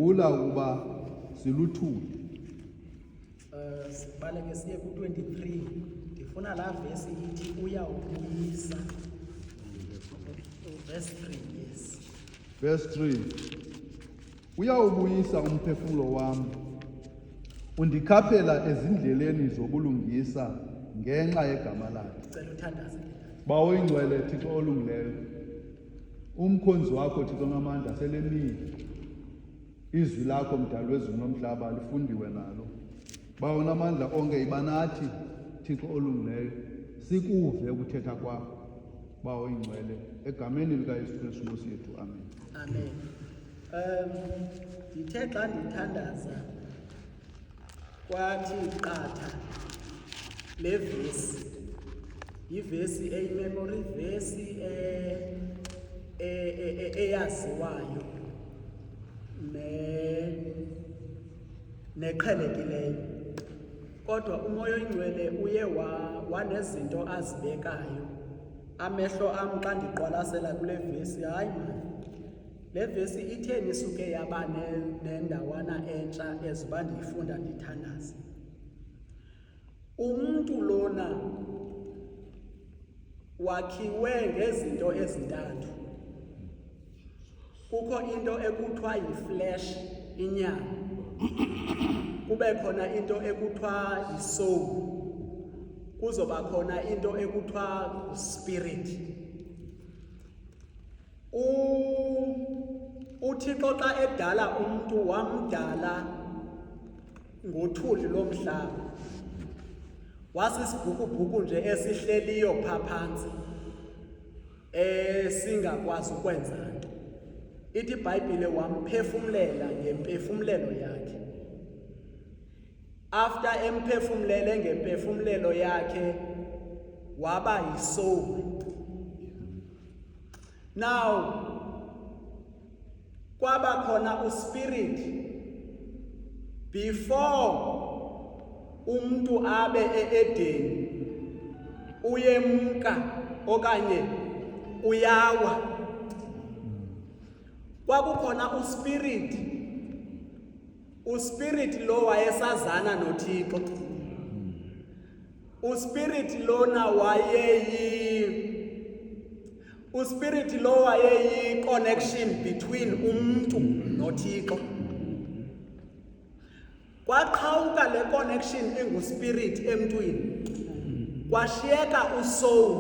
sikhumbula ukuba siluthuli. Sibaleke siye ku-23 ndifuna laa vesi ithi uyawubuyisa. Verse 3, yes. Verse 3. Uyawubuyisa umphefumulo wami, undikhaphela ezindleleni zobulungisa ngenxa yegama lakhe. Cela uthandaze. Bawo ingcwele Thixo olungileyo, umkhonzi wakho Thixo ngamandla selemile. Izwi lakho mdali wezulu nomhlaba lifundiwe nalo. Bawo namandla onke ibanathi Thixo olungileyo, sikuve ukuthetha kwakho. Bawo ingcwele egameni likaYesu Kristu Nkosi yethu, amen. Amen. Ndithe xa ndithandaza kwathi qatha le vesi, yivesi eyimemory vesi eyaziwayo neqhelekileyo. Kodwa umoya oyingcwele uye wanezinto azibekayo. Amehlo am xa ndiqwalasela kule vesi, hayi mani, le vesi itheni isuke yaba nendawana entsha eziba ndiyifunda ndithandaza. Umntu lona wakhiwe ngezinto ezintathu. Kukho into ekuthiwa yiflesh, inyama. Kube khona into ekuthiwa yisoul. Kuzoba khona into ekuthiwa spirit. uThixo xa edala umuntu wamdala ngothuli lomhlaba. Wasisibhukubhuku nje esihleliyo pha phantsi singakwazi ukwenza nto. Ithi iBhayibhile wamphefumlela ngemphefumlelo yakhe. After emphefumlele ngemphefumlelo yakhe waba yisoul. Now kwaba khona uspirit before umuntu abe eEdeni, uyemka okanye uyawa. Kwakukhona uspirit lo wayesazana noThixo. Uspirit lo wayeyi connection between umuntu noThixo. Kwaqhawuka le connection enguspirit emntwini, kwashiyeka usoul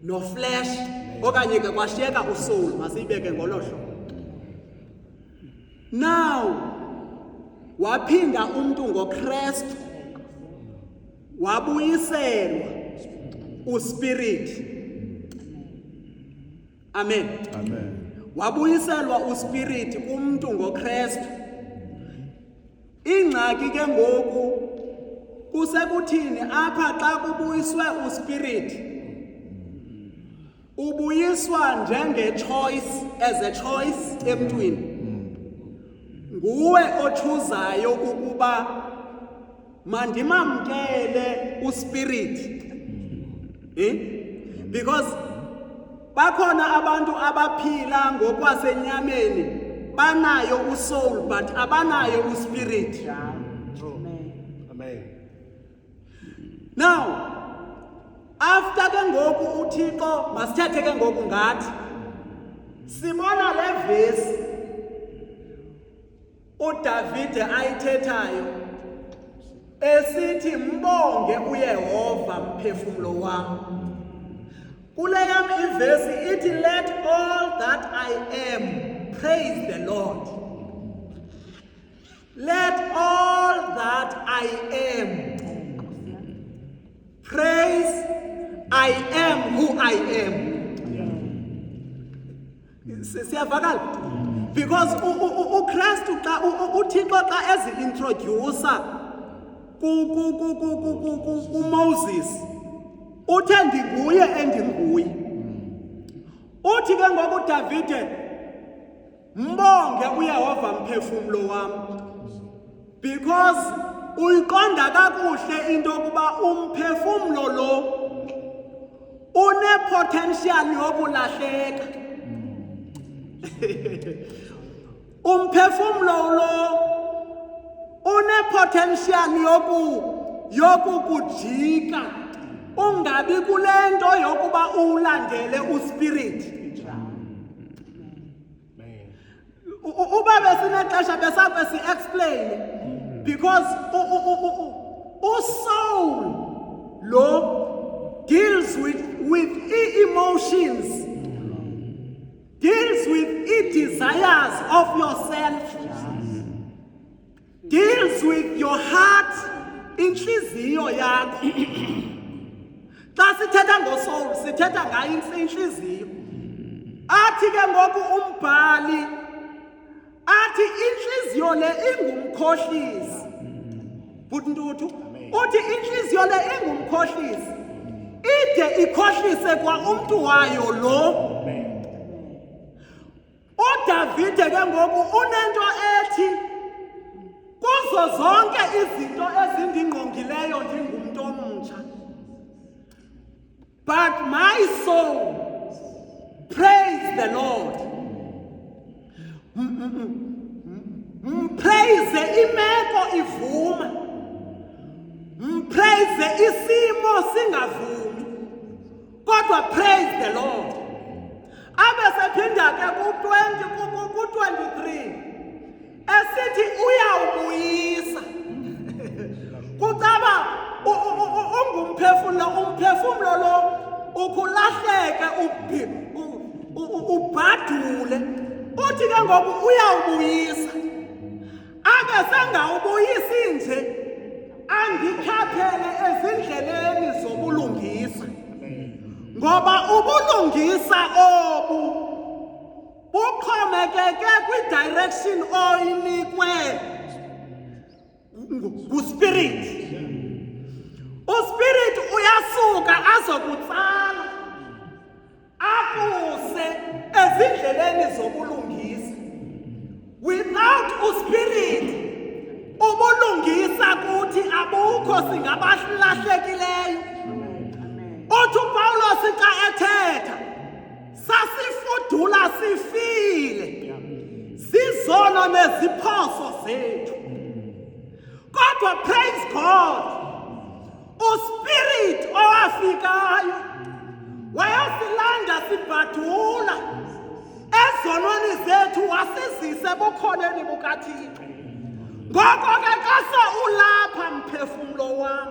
no flesh, okanye ke kwashiyeka usoul, masiyibeke ngolo hlobo. Now waphinda umuntu ngoKristu wabuyiselwa uspirit. Amen. Amen. Wabuyiselwa uspirit kumuntu ngoKristu. Ingxaki ke ngoku kusekuthini apha xa kubuyiswe uspirit, ubuyiswa njenge-choice, as a choice emntwini. Nguwe ochuzayo ukuba mandimamkele uspirit. Because bakhona abantu abaphila ngokwasenyameni, banayo usoul but abanayo uspirit. Amen. Now after ke ngoku uThixo, masithethe ke ngoku ngathi sibona le vesi uDavide ayithethayo esithi mbonge uYehova mphefumulo wami. Kule yam ivesi ithi let all that I am praise the Lord. Let all that I am praise I am who I am. Siyavakala? Because uKristu xa uThixo xa ezi-introducer kuMoses uthe ndinguye endinguye. Uthi ke ngoku uDavide mbonge uYehova mphefumulo wami, because uyiqonda kakuhle into yokuba umphefumulo lo une-potential yokulahleka. umphefumlo lo une-potential yokukujika ungabi kule nto yokuba uwulandele uspirit. Uba besinexesha besakwe si-explain because soul lo deals with emotions, deals with desires of yourself, deals with your heart, inhliziyo yakho. Xa sithetha ngosoul sithetha ngayo inhliziyo. Athi ke ngoku umbhali athi inhliziyo le ingumkhohlisi. Butntuthu uthi inhliziyo le ingumkhohlisi ide ikhohlise kwa umntu wayo lo. uDavide ke ngoku unento ethi kuzo zonke izinto ezindingqongileyo ndingumntu omtsha, but my soul praise the Lord. Praise imeko ivuma, praise isimo singavumi, kodwa praise the Lord. Abe sephinda ke ku-23 esithi uyawubuyisa. Kucaba umphefumlo lo ukulahleke ubhadule. Uthi ke ngoku uyawubuyisa. Abe sengawubuyisi nje andikhaphele ezindleleni zobulungisa. Ngoba ubulungisa obu buxhomekeke kwi-direction oyinikwe nguspirit. Uspirit uyasuka azokutsala akuse ezindleleni zobulungisa. Without uspirit ubulungisa kuthi abukho, singabalahlekileyo. Uthi uPawulos xa ethetha sasifudula sifile zizono neziphoso zethu, kodwa praise God uspirit owafikayo wayasilanda sibhadula ezonweni zethu wasizise bukhoneni bukaThixo. Ngoko ke xa ulapha mphefumlo wam,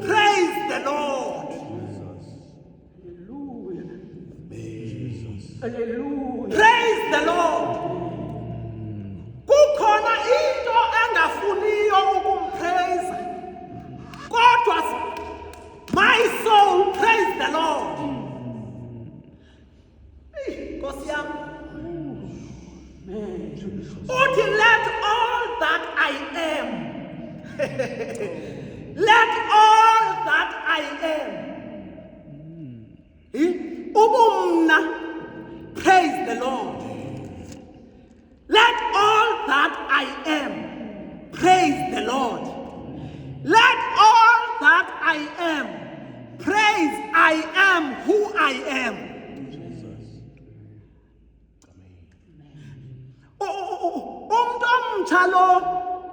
praise the Lord. Hallelujah. Praise the Lord. Kukhona into engafuniyo ukumpraise, kodwa my soul praise the Lord. Nkosi yam. Uthi let all that I am let all that I am ubumna praise the Lord. Let all that I am praise the Lord. Let all that I am praise I am who I am. Umntu omtsha lo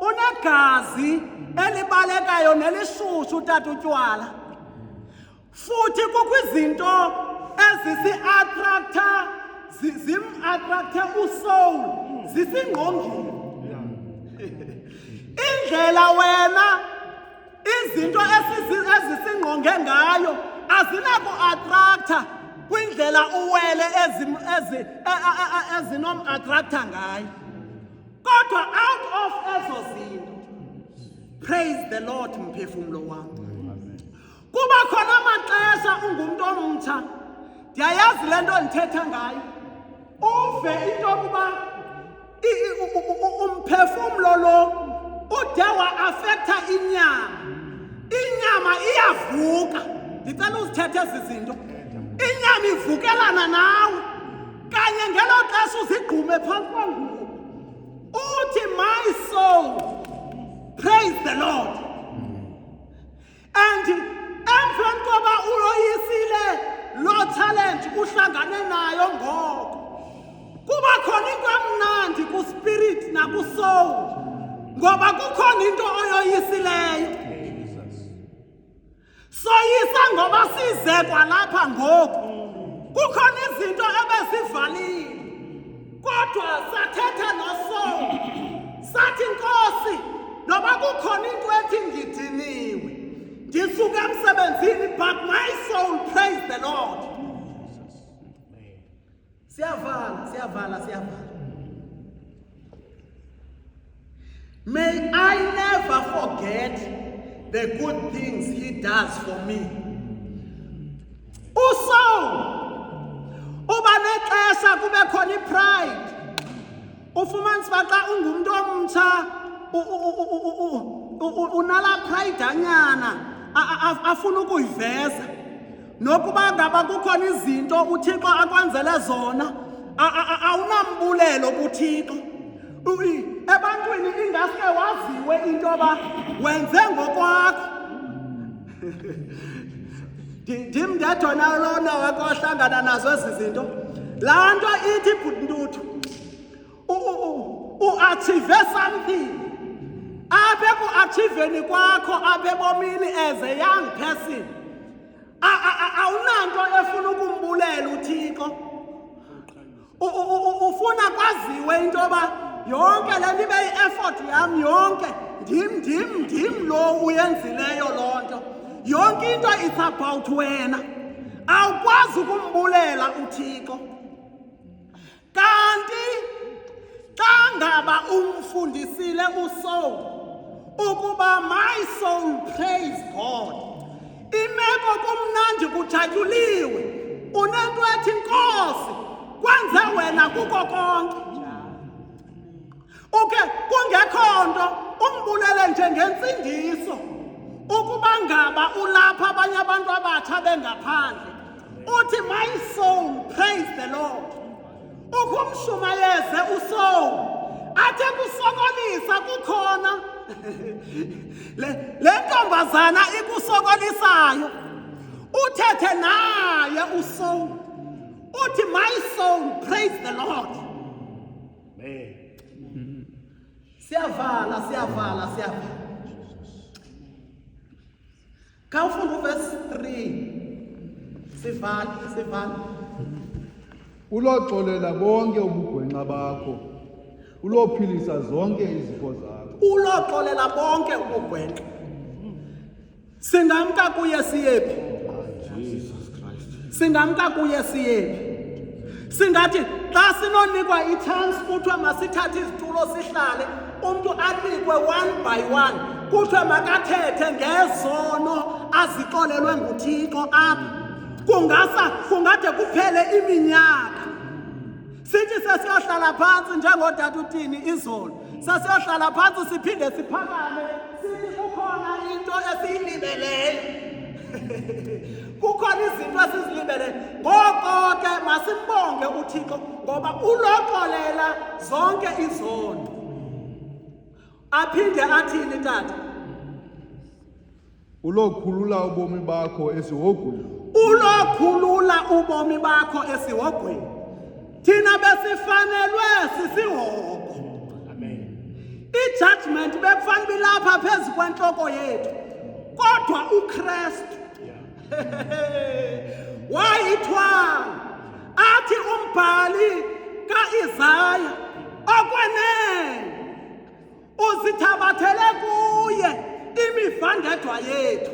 unegazi elibalekayo nelishushu tata utywala. Futhi kukho izinto ezisi-attractor zim-attractor usoul zisingqongile. Indlela wena izinto ezisingqonge ngayo azinaku-attractor kwindlela uwele ezinom-attractor ngayo. Kodwa out of ezo zinto, praise the Lord mphefumlo wam. Kuba khona amaxesha ungumntu omtsha, ndiyayazi le nto ndithetha ngayo, uve into yokuba umphefumlo lo ude wa-afektha inyama. Inyama iyavuka. Ndicela uzithethe ezi zinto. Inyama ivukelana nawe kanye ngelo xesha uzigqume phantsi kwangubo. Uthi my soul praise the Lord. And emveni koba uyoyisile loo talent uhlangane nayo ngoko, kuba khona into emnandi kuSaul ngoba kukhona into oyoyisileyo. Soyisa ngoba size kwalapha ngoku. Kukhona izinto ebesivalile. Kodwa sathetha noSaul. Sathi Nkosi, noba kukhona into ethi ngidiniwe. Ndisuke emsebenzini, but my soul praise the Lord. Siyavala. May I never forget the good things he does for me. uSaul uba nexesha kube khona ipride. Ufumanisa xa ungumuntu omtsha unala pride anyana afuna ukuyiveza. Nokuba ngaba kukhona izinto uThixo akwenzele zona awunambulelo kuThixo. Ebantwini ingaske waziwe into yoba wenze ngokwakho. Ndim ndedona lona wake wahlangana nazo ezi zinto. Laa nto ithi bhutntuthu uachieve something. Apha ekuachiveni kwakho apha ebomini as a young person awunanto efuna ukumbulela uThixo. Ufuna kwaziwe into yoba yonke le nto ibe yi-effort yam yonke ndim lo uyenzileyo loo nto. Yonke into it's about wena. Awukwazi ukumbulela uThixo. Kanti xa ngaba umfundisile uSaul ukuba my soul praise God, imeko kumnandi kuthatyuliwe, unento ethi Nkosi kwenze wena kuko konke. Kungekho nto umbulele njengensindiso ukuba ngaba ulapha abanye abantu abatsha bengaphandle. Uthi my soul praise the Lord. Ukumshumayeze uSaul athe kusokolisa kukhona le ntombazana ikusokolisayo. Uthethe naye uSaul. Uthi my soul praise the Lord. Siyavala. Kawufunda verse 3. Sivala. Uloxolela bonke ubugwenxa bakho. Ulophilisa zonke izifo zakho. Uloxolela bonke ubugwenxa. Singamka kuye siyephi? Singamka kuye siyephi? Singathi xa sinonikwa i-chance kuthiwe masithathe izitulo sihlale, umntu anikwe one by one, kuthiwe makathethe ngezono azixolelwe nguThixo apha. Kungade kuphele iminyaka. Sithi sesiyohlala phantsi njengodade uTini izolo. Sesiyohlala phantsi siphinde siphakame. Sithi kukhona into esiyilibeleyo. Kukhona izinto esizilibeleyo. Ngoko ke masimbonge uThixo ngoba uloxolela zonke izono. Aphinde athini tata? Ulokhulula ubomi bakho esihogweni. Ulokhulula ubomi bakho esihogweni. Thina besifanelwe sisihogo. Amen. I-judgment bekufanele ilapha phezu kwentloko yethu. Kodwa uKristu wayithwala. Athi umbhali kaIsaya okwenene uzithabathele kuye imivandedwa yethu.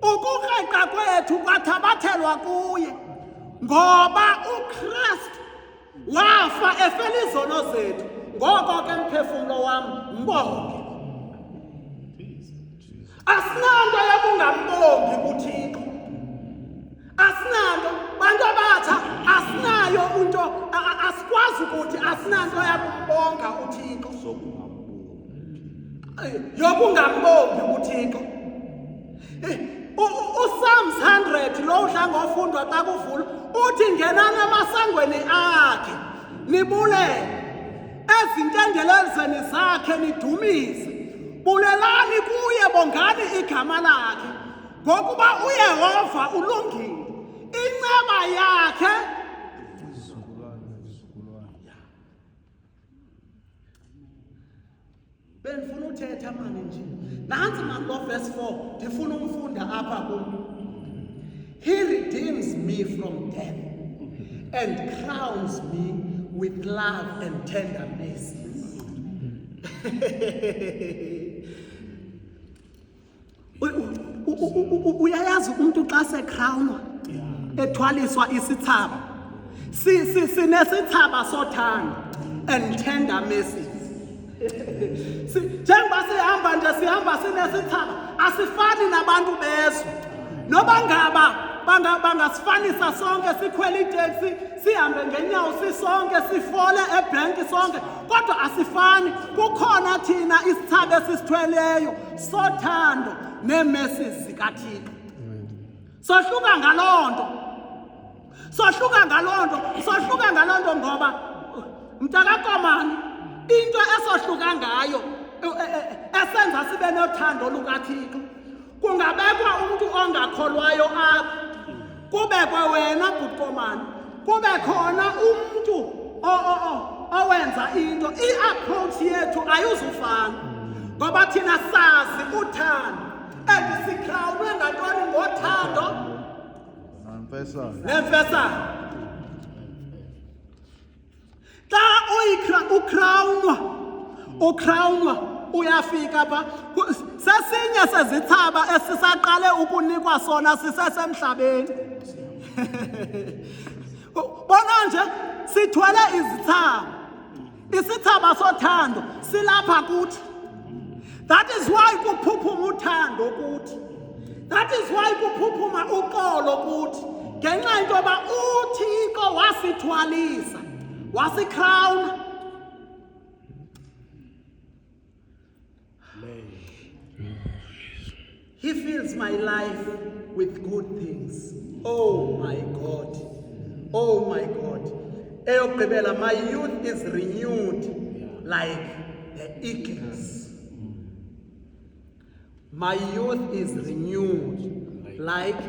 Ukukreka kwethu kwathabathelwa kuye ngoba uKristu wafa efela izono zethu. Ngoko ke mphefumlo wam mbonge. Asinanto yakungambongi uThixo. Asinanto bantu abatsha asinayo into asikwazi ukuthi asinanto yakumbonga uThixo. Yokungambongi uThixo. uPsalms 100 lo udla ngofundwa xa kuvula uthi ngenani emasangweni akhe nibulele, ezintendelezeni zakhe nidumise. Bulelani kuye, bongani igama lakhe, ngokuba uYehova ulungile, inceba yakhe Benifuna uthetha mani nje. Nansi mani lo verse 4 ndifuna umfunda apha kum. He redeems me from death and crowns me with love and tender mercies. Uyayazi umuntu xa secrownwa ethwaliswa isithaba. Sinesithaba sothando and tender mercies. Njengoba sihamba nje sihamba sinesithaba, asifani nabantu bezwe. Noba ngaba bangasifanisa sonke sikhwele itaxi sihambe ngenyawo sisonke sifole ebhenki sonke, kodwa asifani. Kukhona thina isithaba esisithweleyo sothando neemercies zikaThixo. Sohluka ngaloo nto ngoba mntakakomane into esohluka ngayo esenza sibe nothando lukaThixo. Kungabekwa umuntu ongakholwayo apha, kubekwe wena bhukomane, kube khona umuntu owenza into. I-approach yethu ayizufana ngoba thina sazi uthando and sikrawunwe ngantoni? Ngothando nemfesane. Xa ukrawunwa uyafika pha sesinye sezithaba esisaqale ukunikwa sona sisesemhlabeni. Bona nje sithwele izithaba, isithaba sothando silapha kuthi. That is why kuphuphuma uthando kuthi. That is why kuphuphuma uxolo kuthi. Ngenxa into yoba uThixo wasithwalisa, wasikrawuna. He fills my life with good things. Oh my God. Oh my God. Eyokugqibela, my youth is renewed like the eagles. My youth is renewed like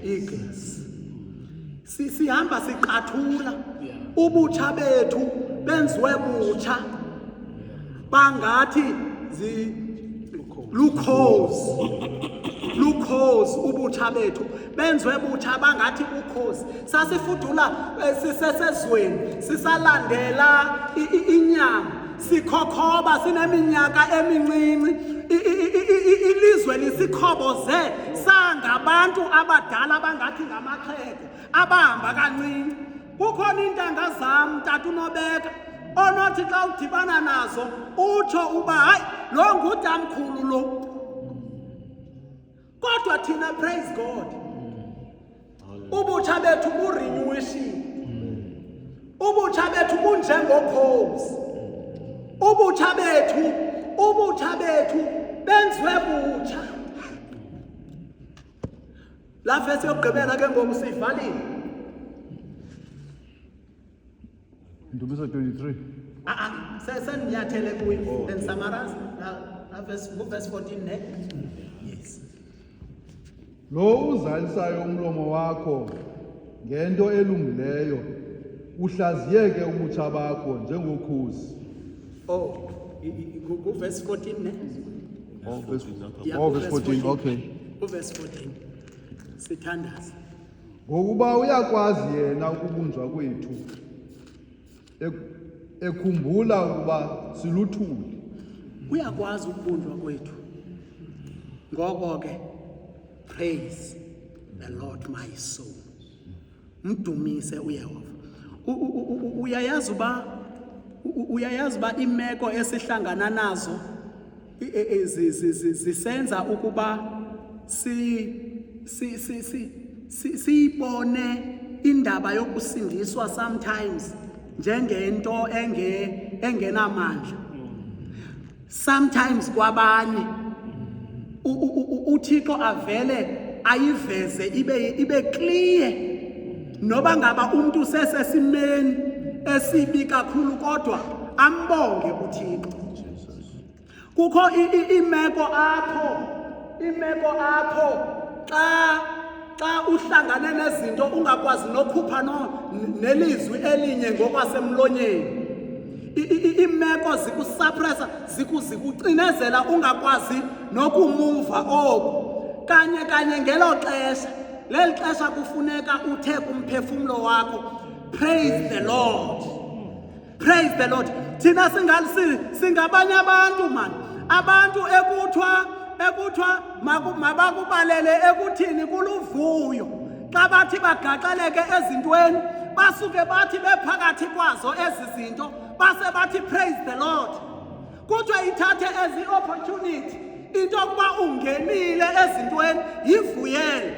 eagles. Sihamba siqathula ubutsha bethu benziwe butsha bangathi lukhozi ubutsha bethu benziwe butsha bangathi ukhozi. Sasifudula sisesezweni sisalandela inyama, sikhokhoba sineminyaka emincinci, ilizwe lisikhoboze sangabantu abadala bangathi ngamaxhego abahamba kancinci. Kukhona iintanga zam Tata uNobeka onothi xa udibana nazo utsho uba hayi lo ngutamkhulu lo. Kodwa thina, praise God, ubutsha bethu burenewishile, ubutsha bethu bunjengokhozi, ubutsha bethu benziwe butsha. La verse yokugqibela ke ngoku siyivalile. Ndumiso 23. Sendinyathele kuyo and summarize verse 14 ne? Yes. Lo uzalisayo umlomo wakho ngento elungileyo uhlaziyeke ubutsha bakho njengokhozi. Oh, verse 14 ne? Verse Yeah, 14, okay. Verse 14. Sithandaza. Ngokuba uyakwazi yena ukubunjwa kwethu, ekhumbula ukuba siluthuli. Uyakwazi ukubunjwa kwethu. Ngoko ke, praise the Lord my soul. Mdumise uYehova. Uyayazi ba imeko esihlangana nazo zisenza ukuba siyibone indaba yokusindiswa sometimes njengento engenamandla. Sometimes kwabanye uThixo avele ayiveze ibe clear, noba ngaba umuntu sesesimeni esibi kakhulu kodwa ambonge uThixo. Kukho imeko apho xa uhlangane nezinto ungakwazi nokhupha nelizwi elinye ngokwasemlonyeni. Imeko zikusuppressa, zikucinezela ungakwazi nokumuva oku. Kanye ngelo xesha, leli xesha kufuneka uthe kumphefumlo wakho, praise the Lord. Praise the Lord. Thina singabanye abantu man. Abantu ekuthiwa mabakubalele ekuthini kuluvuyo. Xa bathi bagaxeleke ezintweni, basuke bathi bephakathi kwazo ezi zinto, base bathi praise the Lord. Kuthiwa ithathe ezi opportunity into yokuba ungenile ezintweni yivuyele.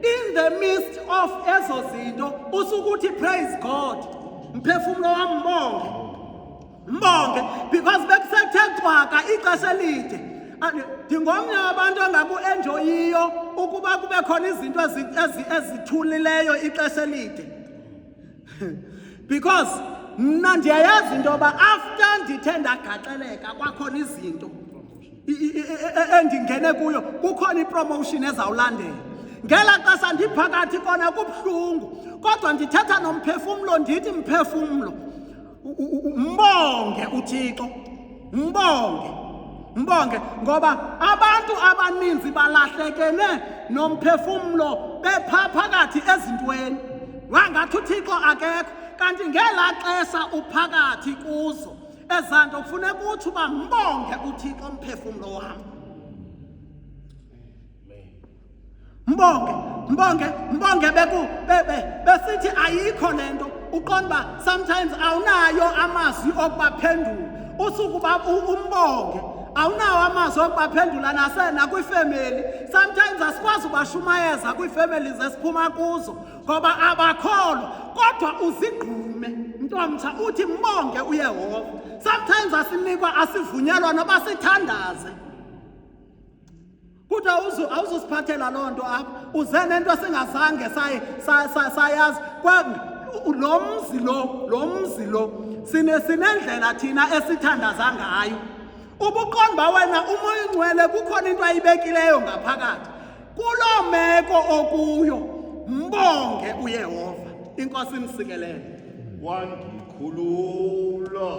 In the midst of ezo zinto usukuthi praise God. Mphefumlo wami mbonge because bekusethe xwaka ixesha elide. Ndingomnye wabantu engaku-enjoyiyo ukuba kube khona izinto ezithulileyo ixesha elide. Because mna ndiyayazi into yoba after ndithe ndagaxeleka kwakhona izinto endingene kuyo, kukhona ipromotion ezawulandela. Ngela xesha ndiphakathi kona kubuhlungu, kodwa ndithetha nomphefumlo ndithi mphefumlo mbonge uThixo, mbonge ngoba abantu abaninzi balahlekene nomphefumlo bephakathi ezintweni. Wangathi uThixo akekho, kanti ngela xesha uphakathi kuzo ezanto kufuneka uthi uba mbonge uThixo mphefumlo wami. Mbonge besithi ayikho lento uqonda sometimes awunayo amazwi okubaphendula usukuba umbonge awunawo amazwi okubaphendula nakwifamily. Sometimes asikwazi ubashumayeza kwiifamily zesiphuma kuzo ngoba abakholwa, kodwa uzigqume mntomtsha uthi mbonge uYehova. Sometimes asinikwa asivunyelwa noba sithandaze. Kuthiwa awuzusiphathela loo nto apha, uze nento singazange sayazi. Lo mzi lo sinendlela thina esithandaza ngayo. Ubuqonda wena umoya ingcwele kukhona into ayibekileyo ngaphakathi. Kuloo meko okuyo mbonge uYehova. Inkosi imsikelele. Wangikhulula.